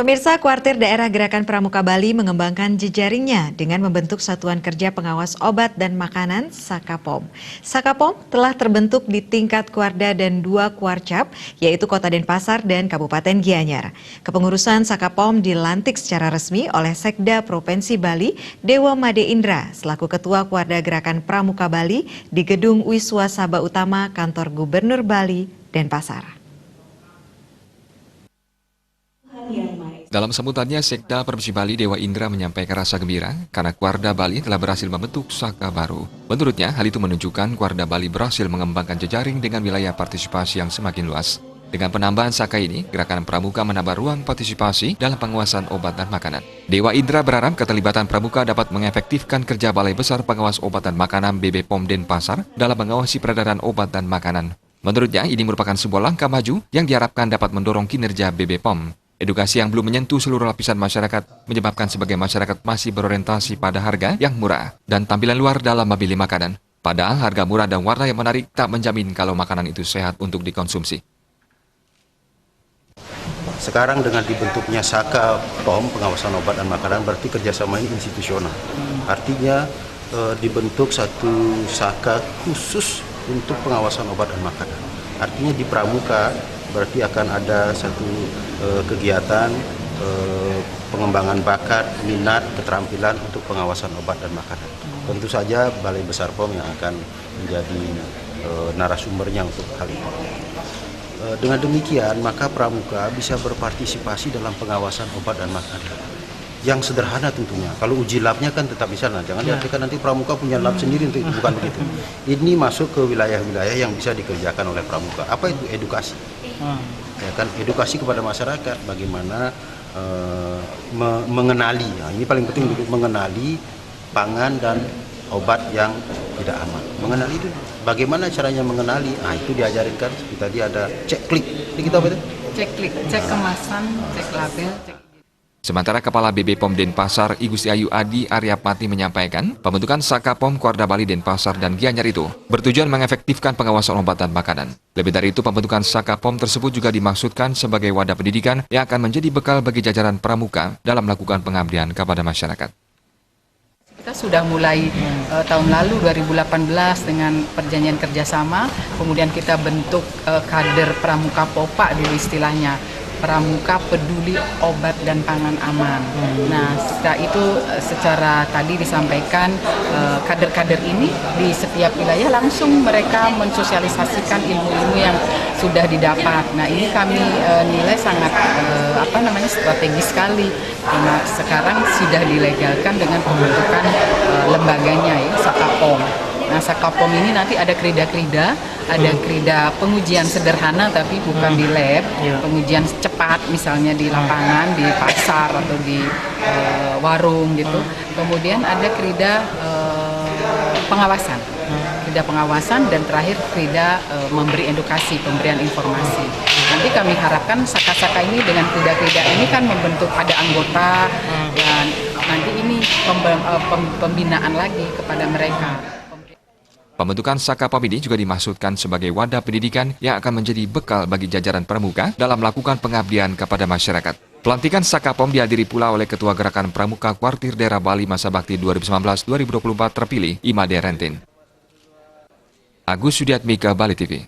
Pemirsa, Kuartir Daerah Gerakan Pramuka Bali mengembangkan jejaringnya dengan membentuk Satuan Kerja Pengawas Obat dan Makanan Sakapom. Sakapom telah terbentuk di tingkat Kuarda dan 2 Kuarcap, yaitu Kota Denpasar dan Kabupaten Gianyar. Kepengurusan Sakapom dilantik secara resmi oleh Sekda Provinsi Bali, Dewa Made Indra, selaku Ketua Kuarda Gerakan Pramuka Bali di Gedung Wiswa Sabha Utama Kantor Gubernur Bali, Denpasar. Dalam sambutannya, Sekda Provinsi Bali Dewa Indra menyampaikan rasa gembira karena Kuarda Bali telah berhasil membentuk Saka baru. Menurutnya, hal itu menunjukkan Kuarda Bali berhasil mengembangkan jejaring dengan wilayah partisipasi yang semakin luas. Dengan penambahan Saka ini, Gerakan Pramuka menambah ruang partisipasi dalam pengawasan obat dan makanan. Dewa Indra berharap keterlibatan Pramuka dapat mengefektifkan kerja Balai Besar Pengawas Obat dan Makanan BPOM Denpasar dalam mengawasi peredaran obat dan makanan. Menurutnya, ini merupakan sebuah langkah maju yang diharapkan dapat mendorong kinerja BPOM. Edukasi yang belum menyentuh seluruh lapisan masyarakat menyebabkan sebagian masyarakat masih berorientasi pada harga yang murah dan tampilan luar dalam memilih makanan. Padahal harga murah dan warna yang menarik tak menjamin kalau makanan itu sehat untuk dikonsumsi. Sekarang dengan dibentuknya Saka POM, pengawasan obat dan makanan, berarti kerjasama ini institusional. Artinya dibentuk satu Saka khusus untuk pengawasan obat dan makanan. Artinya di Pramuka berarti akan ada satu kegiatan pengembangan bakat, minat, keterampilan untuk pengawasan obat dan makanan. Tentu saja Balai Besar POM yang akan menjadi narasumbernya untuk hal ini. Dengan demikian, maka Pramuka bisa berpartisipasi dalam pengawasan obat dan makanan. Yang sederhana tentunya. Kalau uji labnya kan tetap di sana. Jangan diartikan nanti Pramuka punya lab sendiri untuk itu, bukan begitu. Ini masuk ke wilayah-wilayah yang bisa dikerjakan oleh Pramuka. Apa itu edukasi? Ya kan, edukasi kepada masyarakat bagaimana mengenali. Nah, ini paling penting untuk mengenali pangan dan obat yang tidak aman. Mengenali itu bagaimana caranya mengenali? Nah, itu diajarinkan. Tadi ada cek klik. Ini kita apa itu? Cek klik, cek kemasan, cek label, cek. Sementara Kepala BPOM Denpasar, Igusti Ayu Adi Aryapati menyampaikan, pembentukan Sakapom Kuarda Bali Denpasar dan Gianyar itu bertujuan mengefektifkan pengawasan obat dan makanan. Lebih dari itu, pembentukan Sakapom tersebut juga dimaksudkan sebagai wadah pendidikan yang akan menjadi bekal bagi jajaran Pramuka dalam melakukan pengabdian kepada masyarakat. Kita sudah mulai tahun lalu 2018 dengan perjanjian kerjasama, kemudian kita bentuk kader Pramuka Popa dulu istilahnya. Pramuka Peduli Obat dan Pangan Aman. Nah, setelah itu secara tadi disampaikan kader-kader ini di setiap wilayah langsung mereka mensosialisasikan ilmu-ilmu yang sudah didapat. Nah, ini kami nilai sangat strategis sekali karena sekarang sudah dilegalkan dengan pembentukan lembaganya ya, Sakapom. Nah, Sakapom ini nanti ada krida-krida, ada krida pengujian sederhana tapi bukan di lab, pengujian cepat misalnya di lapangan, di pasar atau di warung gitu. Kemudian ada krida pengawasan, dan terakhir krida memberi edukasi, pemberian informasi. Nanti kami harapkan Saka-Saka ini dengan krida-krida ini kan membentuk ada anggota dan nanti ini pembinaan lagi kepada mereka. Pembentukan Sakapom ini juga dimaksudkan sebagai wadah pendidikan yang akan menjadi bekal bagi jajaran Pramuka dalam melakukan pengabdian kepada masyarakat. Pelantikan Sakapom dihadiri pula oleh Ketua Gerakan Pramuka Kuartir Daerah Bali Masa Bakti 2019-2024 terpilih Imade Rentin. Agus Sudiatmika, Bali TV.